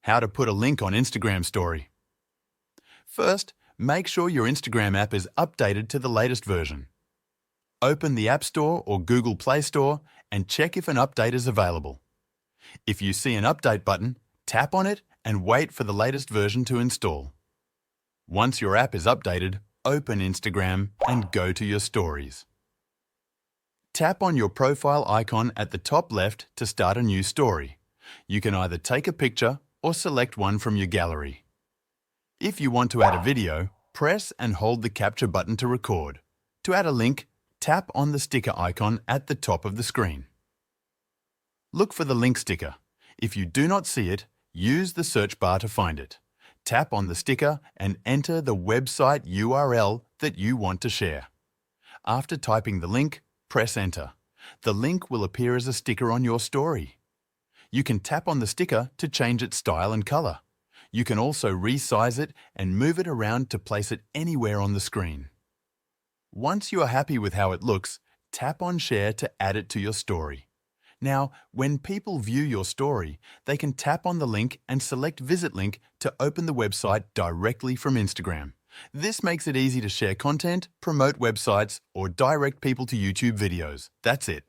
How to put a link on Instagram story. First, make sure your Instagram app is updated to the latest version. Open the App Store or Google Play Store and check if an update is available. If you see an update button, tap on it and wait for the latest version to install. Once your app is updated, open Instagram and go to your stories. Tap on your profile icon at the top left to start a new story. You can either take a picture or select one from your gallery. If you want to add a video, press and hold the capture button to record. To add a link, tap on the sticker icon at the top of the screen. Look for the link sticker. If you do not see it, use the search bar to find it. Tap on the sticker and enter the website URL that you want to share. After typing the link, press enter. The link will appear as a sticker on your story. You can tap on the sticker to change its style and color. You can also resize it and move it around to place it anywhere on the screen. Once you are happy with how it looks, tap on Share to add it to your story. Now, when people view your story, they can tap on the link and select Visit Link to open the website directly from Instagram. This makes it easy to share content, promote websites, or direct people to YouTube videos. That's it.